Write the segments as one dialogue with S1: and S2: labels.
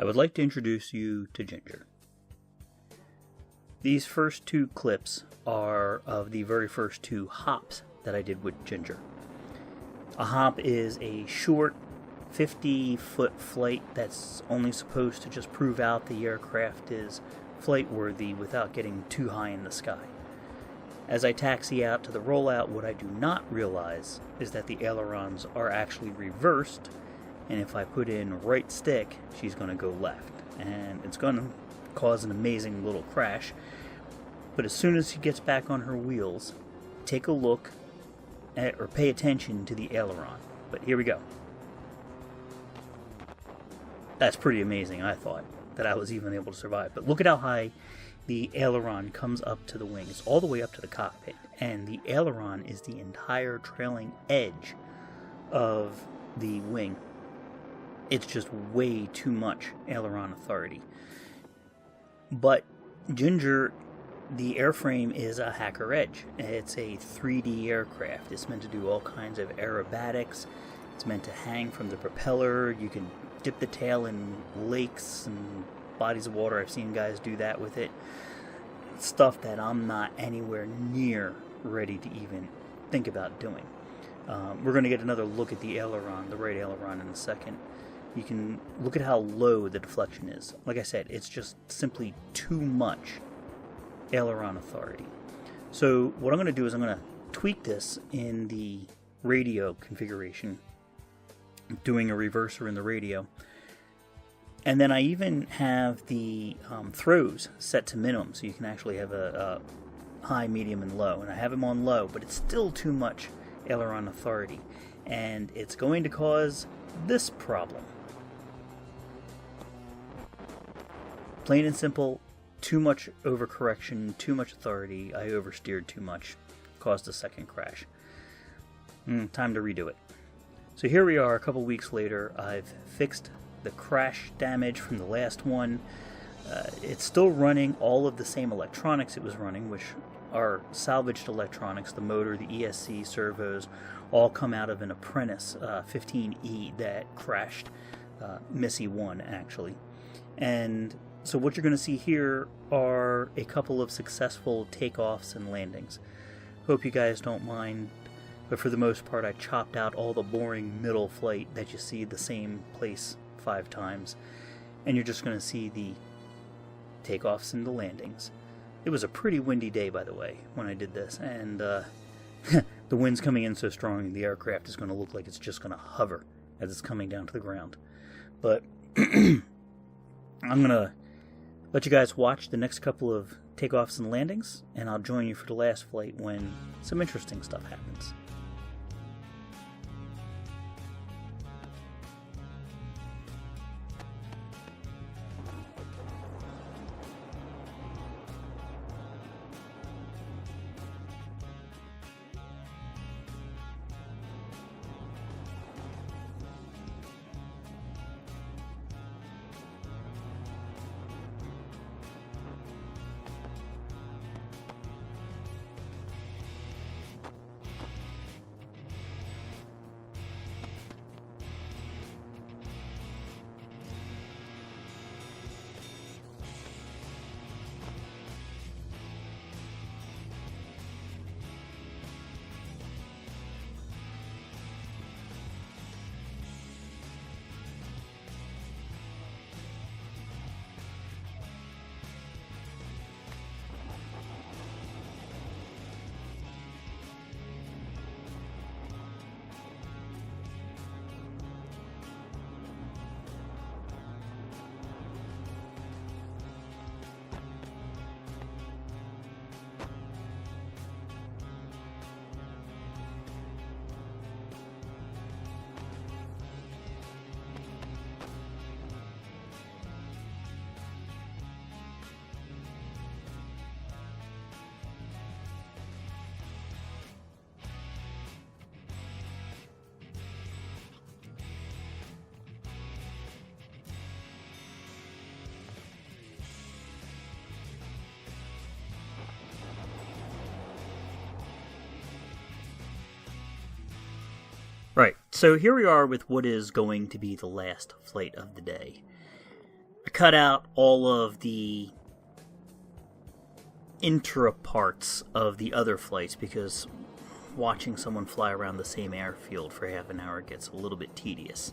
S1: I would like to introduce you to Ginger. These first two clips are of the very first two hops that I did with Ginger. A hop is a short 50-foot flight that's only supposed to just prove out the aircraft is flight-worthy without getting too high in the sky. As I taxi out to the rollout, what I do not realize is that the ailerons are actually reversed, and if I put in right stick, she's going to go left, and it's going to cause an amazing little crash. But as soon as she gets back on her wheels, take a look at, or pay attention to the aileron. But here we go. That's pretty amazing, I thought, that I was even able to survive. But look at how high the aileron comes up to the wing. It's all the way up to the cockpit, and the aileron is the entire trailing edge of the wing. It's just way too much aileron authority. But Ginger, the airframe is a Hacker Edge. It's a 3D aircraft. It's meant to do all kinds of aerobatics. It's meant to hang from the propeller. You can dip the tail in lakes and bodies of water. I've seen guys do that with it. Stuff that I'm not anywhere near ready to even think about doing. We're going to get another look at the aileron, the right aileron, in a second. You can look at how low the deflection is. Like I said, it's just simply too much aileron authority. So what I'm going to do is I'm going to tweak this in the radio configuration, doing a reverser in the radio. And then I even have the throws set to minimum, so you can actually have a high, medium, and low. And I have them on low, but it's still too much aileron authority. And it's going to cause this problem. Plain and simple, too much overcorrection, too much authority. I oversteered too much, caused a second crash. Time to redo it. So here we are a couple weeks later. I've fixed the crash damage from the last one. It's still running all of the same electronics it was running, which are salvaged electronics. The motor, the ESC, servos, all come out of an Apprentice 15E that crashed, Missy 1 actually. And so what you're going to see here are a couple of successful takeoffs and landings. Hope you guys don't mind, but for the most part I chopped out all the boring middle flight that you see the same place 5 times, and you're just going to see the takeoffs and the landings. It was a pretty windy day, by the way, when I did this, and the wind's coming in so strong the aircraft is going to look like it's just going to hover as it's coming down to the ground. But I'm going to let you guys watch the next couple of takeoffs and landings, and I'll join you for the last flight when some interesting stuff happens. Right, so here we are with what is going to be the last flight of the day. cut out all of the intra parts of the other flights because watching someone fly around the same airfield for half an hour gets a little bit tedious.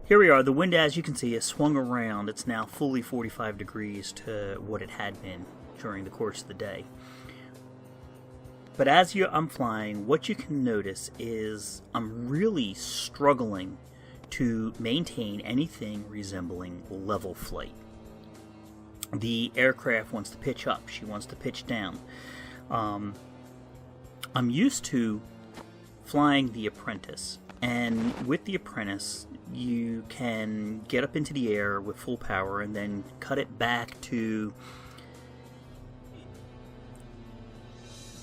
S1: Here we are. The wind, as you can see, has swung around. It's now fully 45 degrees to what it had been during the course of the day. But as I'm flying, what you can notice is I'm really struggling to maintain anything resembling level flight. The aircraft wants to pitch up. She wants to pitch down. I'm used to flying the Apprentice, and with the Apprentice, you can get up into the air with full power and then cut it back to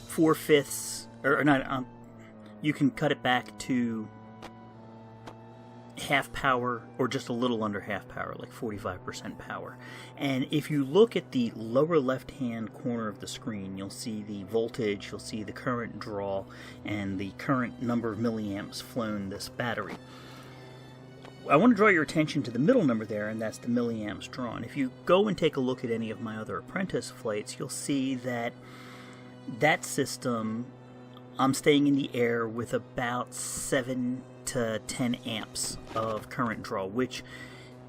S1: 4/5, or not. You can cut it back to half power, or just a little under half power, like 45% power. And if you look at the lower left hand corner of the screen, you'll see the voltage, you'll see the current draw, and the current number of milliamps flown this battery. I want to draw your attention to the middle number there, and that's the milliamps drawn. If you go and take a look at any of my other Apprentice flights, you'll see that that system, I'm staying in the air with about 7 to 10 amps of current draw, which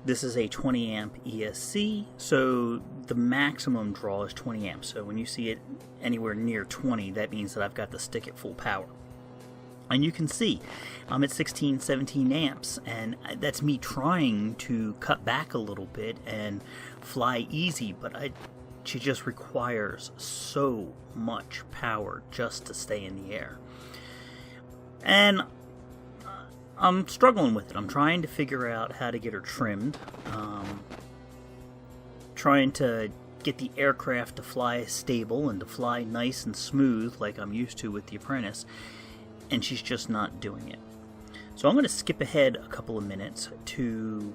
S1: this is a 20 amp ESC, so the maximum draw is 20 amps. So when you see it anywhere near 20, that means that I've got the stick at full power. And you can see I'm at 16, 17 amps, and that's me trying to cut back a little bit and fly easy, but she just requires so much power just to stay in the air. And I'm struggling with it. I'm trying to figure out how to get her trimmed. Trying to get the aircraft to fly stable and to fly nice and smooth like I'm used to with the Apprentice. And she's just not doing it. So I'm going to skip ahead a couple of minutes to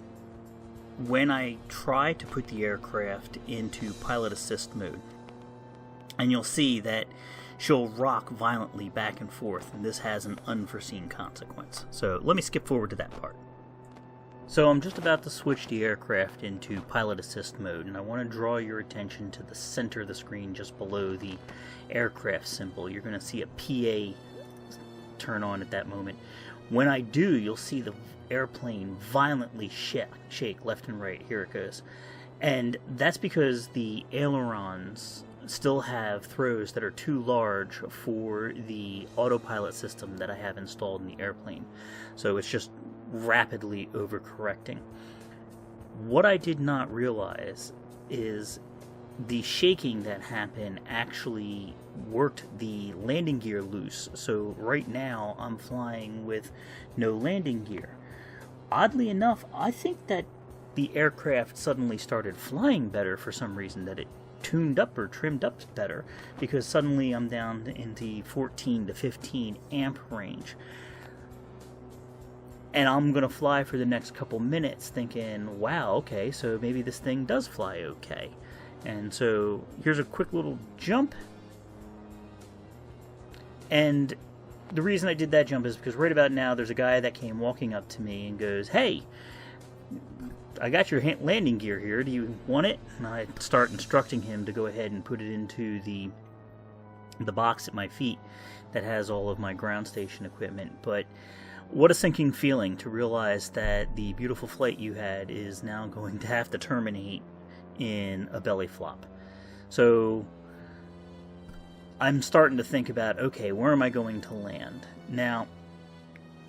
S1: when I try to put the aircraft into pilot assist mode. And you'll see that she'll rock violently back and forth, and this has an unforeseen consequence. So let me skip forward to that part. So I'm just about to switch the aircraft into pilot assist mode, and I want to draw your attention to the center of the screen just below the aircraft symbol. You're going to see a PA turn on at that moment. When I do, you'll see the airplane violently shake left and right. Here it goes. And that's because the ailerons still have throws that are too large for the autopilot system that I have installed in the airplane. So it's just rapidly overcorrecting. What I did not realize is the shaking that happened actually worked the landing gear loose. So right now I'm flying with no landing gear. Oddly enough, I think that the aircraft suddenly started flying better for some reason, that it tuned up or trimmed up better, because suddenly I'm down in the 14 to 15 amp range. And I'm going to fly for the next couple minutes thinking, wow, okay, so maybe this thing does fly okay. And so here's a quick little jump. And the reason I did that jump is because right about now there's a guy that came walking up to me and goes, "Hey, I got your landing gear here. Do you want it?" And I start instructing him to go ahead and put it into the box at my feet that has all of my ground station equipment. But what a sinking feeling to realize that the beautiful flight you had is now going to have to terminate in a belly flop. So I'm starting to think about, okay, where am I going to land? Now,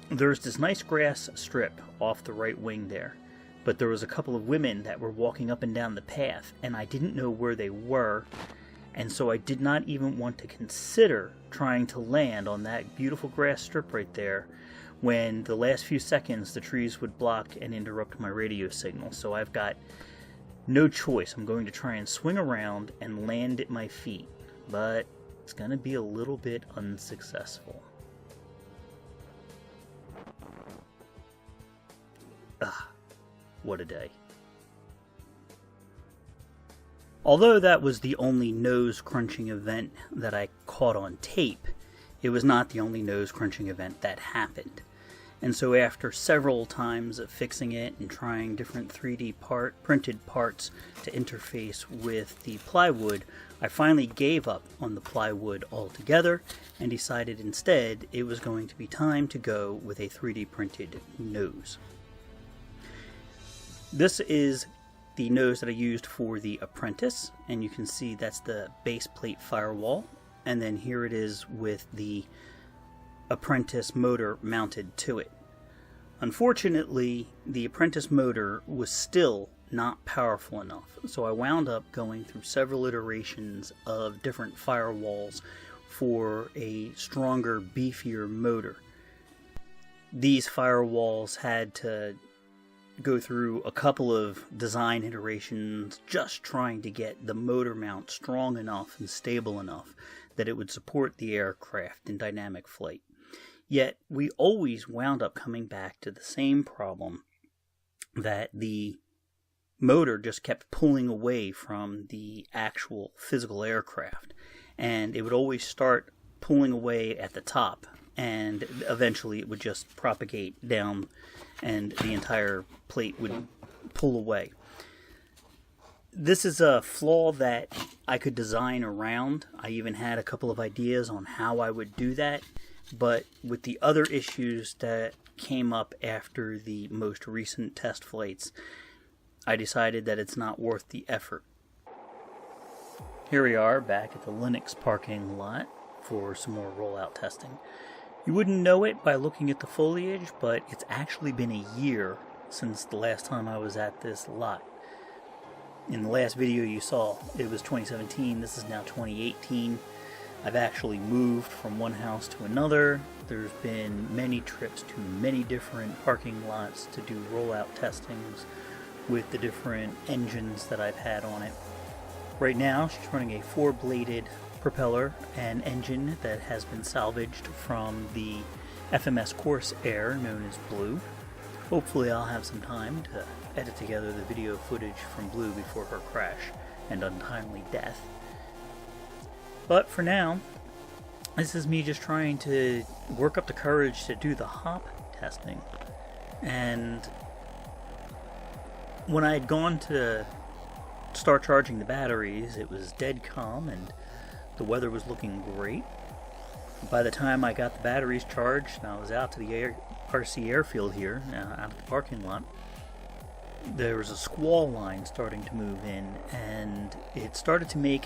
S1: there's this nice grass strip off the right wing there, but there was a couple of women that were walking up and down the path, and I didn't know where they were, and so I did not even want to consider trying to land on that beautiful grass strip right there when the last few seconds the trees would block and interrupt my radio signal. So I've got no choice. I'm going to try and swing around and land at my feet, but it's going to be a little bit unsuccessful. What a day. Although that was the only nose-crunching event that I caught on tape, it was not the only nose-crunching event that happened. And so after several times of fixing it and trying different 3D printed parts to interface with the plywood, I finally gave up on the plywood altogether and decided instead it was going to be time to go with a 3D printed nose. This is the nose that I used for the Apprentice, and you can see that's the base plate firewall, and then here it is with the Apprentice motor mounted to it. Unfortunately, the Apprentice motor was still not powerful enough, so I wound up going through several iterations of different firewalls for a stronger, beefier motor. These firewalls had to go through a couple of design iterations just trying to get the motor mount strong enough and stable enough that it would support the aircraft in dynamic flight. Yet we always wound up coming back to the same problem, that the motor just kept pulling away from the actual physical aircraft, and it would always start pulling away at the top, and eventually it would just propagate down and the entire plate would pull away. This is a flaw that I could design around. I even had a couple of ideas on how I would do that, but with the other issues that came up after the most recent test flights, I decided that it's not worth the effort. Here we are back at the Linux parking lot for some more rollout testing. You wouldn't know it by looking at the foliage, but it's actually been a year since the last time I was at this lot. In the last video you saw, it was 2017, this is now 2018. I've actually moved from one house to another. There's been many trips to many different parking lots to do rollout testings with the different engines that I've had on it. Right now, she's running a 4-bladed propeller and engine that has been salvaged from the FMS Corsair known as Blue. Hopefully I'll have some time to edit together the video footage from Blue before her crash and untimely death. But for now, this is me just trying to work up the courage to do the hop testing. And when I had gone to start charging the batteries, it was dead calm and the weather was looking great. By the time I got the batteries charged and I was out to the RC airfield here, out at the parking lot, there was a squall line starting to move in, and it started to make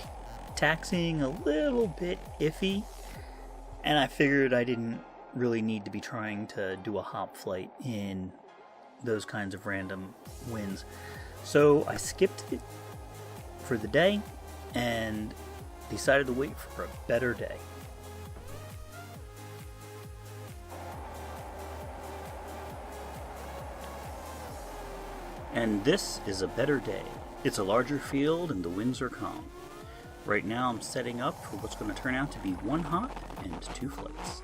S1: taxiing a little bit iffy, and I figured I didn't really need to be trying to do a hop flight in those kinds of random winds. So I skipped it for the day and decided to wait for a better day. And this is a better day. It's a larger field and the winds are calm. Right now I'm setting up for what's going to turn out to be 1 hop and 2 flights.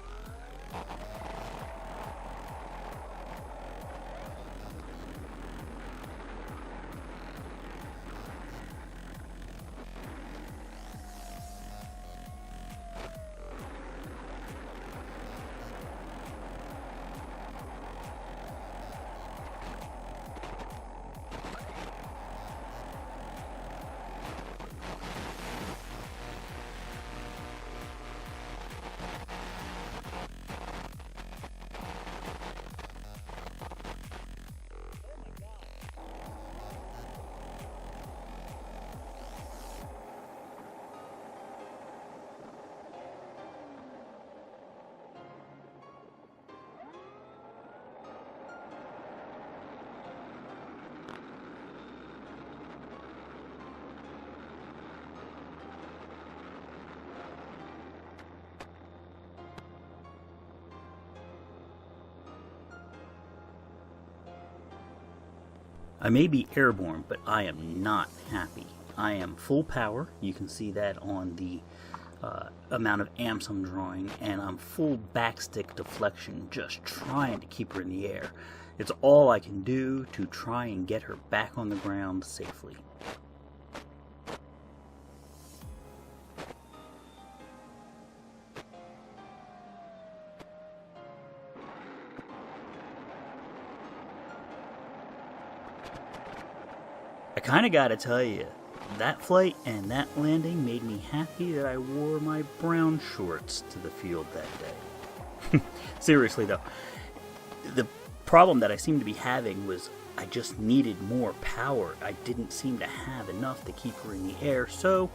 S1: I may be airborne, but I am not happy. I am full power. You can see that on the amount of amps I'm drawing, and I'm full backstick deflection, just trying to keep her in the air. It's all I can do to try and get her back on the ground safely. I kind of gotta tell you, that flight and that landing made me happy that I wore my brown shorts to the field that day. Seriously though, the problem that I seemed to be having was I just needed more power. I didn't seem to have enough to keep her in the air, so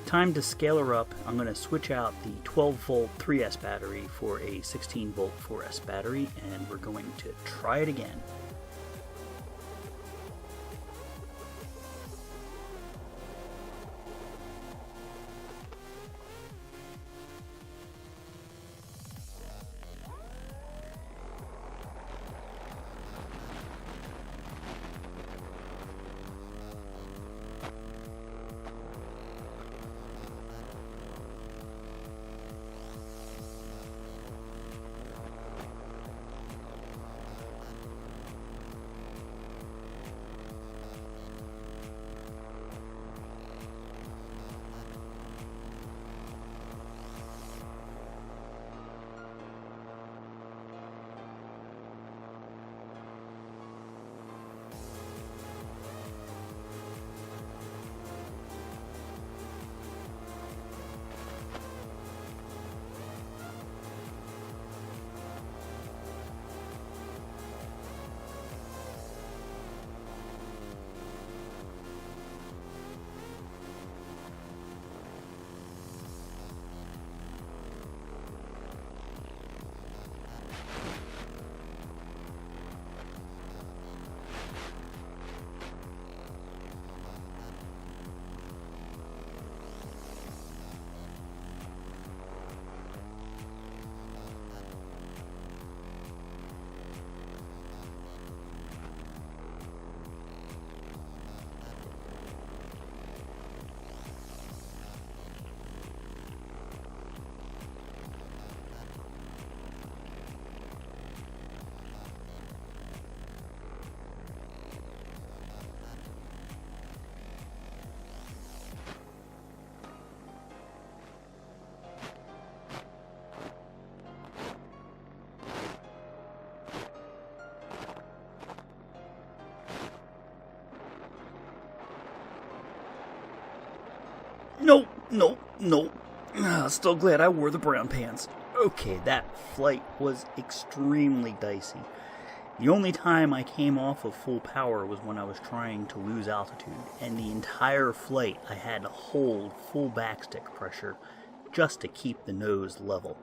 S1: time to scale her up. I'm going to switch out the 12 volt 3S battery for a 16 volt 4S battery, and we're going to try it again. Nope. Still glad I wore the brown pants. Okay, that flight was extremely dicey. The only time I came off of full power was when I was trying to lose altitude, and the entire flight I had to hold full backstick pressure just to keep the nose level.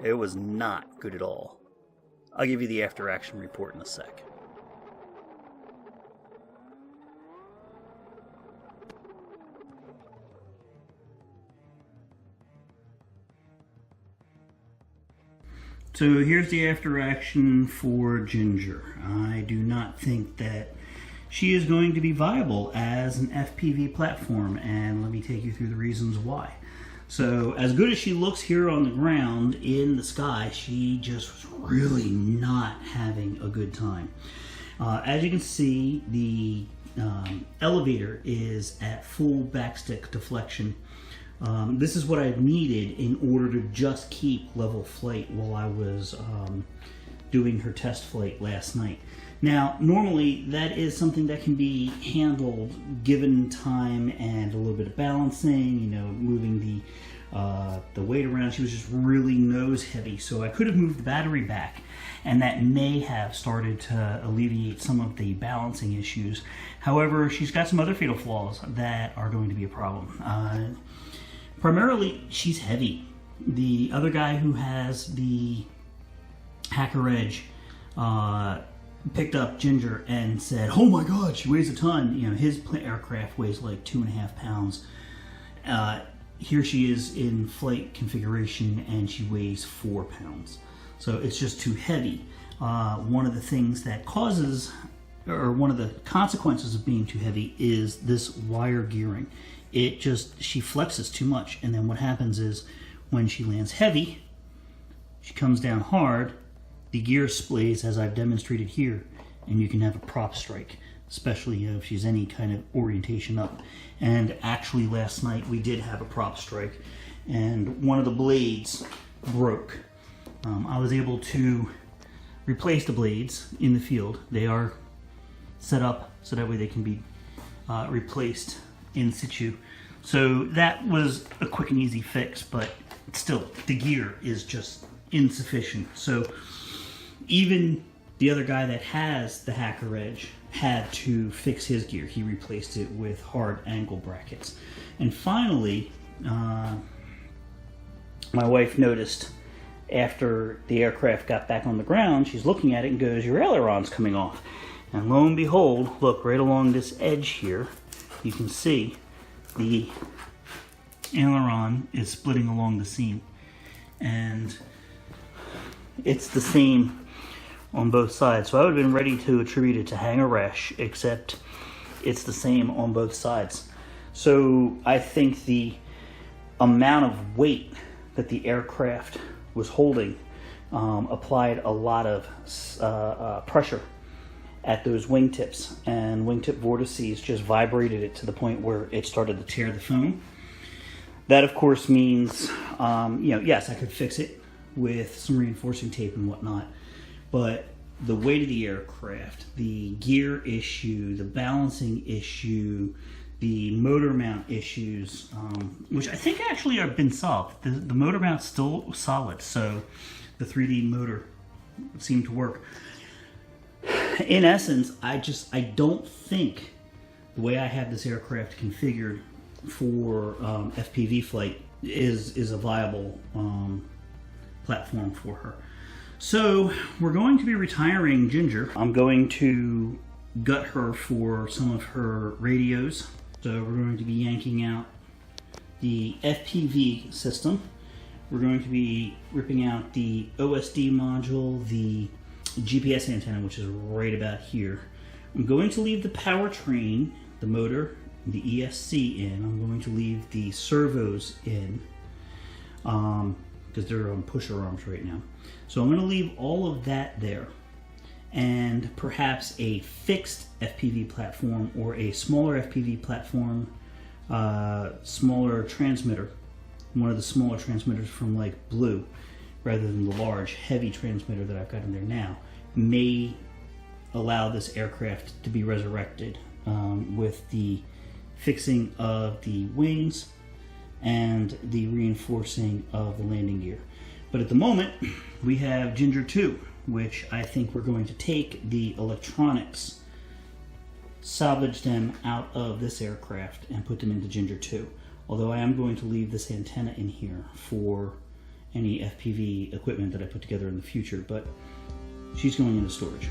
S1: It was not good at all. I'll give you the after-action report in a sec. So here's the after action for Ginger. I do not think that she is going to be viable as an FPV platform, and let me take you through the reasons why. So as good as she looks here on the ground in the sky, she just was really not having a good time. As you can see, the elevator is at full backstick deflection. This is what I needed in order to just keep level flight while I was doing her test flight last night. Now, normally that is something that can be handled given time and a little bit of balancing, you know, moving the weight around. She was just really nose heavy, so I could have moved the battery back, and that may have started to alleviate some of the balancing issues. However, she's got some other fatal flaws that are going to be a problem. Primarily, she's heavy. The other guy who has the Hacker Edge picked up Ginger and said, "Oh my God, she weighs a ton." You know, his aircraft weighs like 2.5 pounds. Here she is in flight configuration, and she weighs 4 pounds. So it's just too heavy. One of the things that causes, or one of the consequences of being too heavy, is this wire gearing. She flexes too much, and then what happens is when she lands heavy, she comes down hard, the gear splays as I've demonstrated here, and you can have a prop strike, especially if she's any kind of orientation up. And actually last night we did have a prop strike, and one of the blades broke. I was able to replace the blades in the field. They are set up so that way they can be replaced in situ. So that was a quick and easy fix, but still, the gear is just insufficient. So even the other guy that has the Hacker Edge had to fix his gear. He replaced it with hard angle brackets. And finally, my wife noticed after the aircraft got back on the ground, she's looking at it and goes, "Your aileron's coming off." And lo and behold, look right along this edge here, you can see the aileron is splitting along the seam. And it's the same on both sides. So I would have been ready to attribute it to hanger rash, except it's the same on both sides. So I think the amount of weight that the aircraft was holding applied a lot of pressure at those wingtips, and wingtip vortices just vibrated it to the point where it started to tear the foam. That of course means, yes, I could fix it with some reinforcing tape and whatnot, but the weight of the aircraft, the gear issue, the balancing issue, the motor mount issues, which I think actually have been solved. The motor mount's still solid, so the 3D motor seemed to work. In essence, I don't think the way I have this aircraft configured for FPV flight is a viable platform for her. So we're going to be retiring Ginger. I'm going to gut her for some of her radios. So we're going to be yanking out the FPV system. We're going to be ripping out the OSD module, the GPS antenna, which is right about here. I'm going to leave the powertrain, the motor, the ESC in. I'm going to leave the servos in because they're on pusher arms right now. So I'm going to leave all of that there, and perhaps a fixed FPV platform or a smaller FPV platform, smaller transmitter, one of the smaller transmitters from like Blue, rather than the large, heavy transmitter that I've got in there now, may allow this aircraft to be resurrected with the fixing of the wings and the reinforcing of the landing gear. But at the moment, we have Ginger 2, which I think we're going to take the electronics, salvage them out of this aircraft, and put them into Ginger 2. Although I am going to leave this antenna in here for any FPV equipment that I put together in the future, but she's going into storage.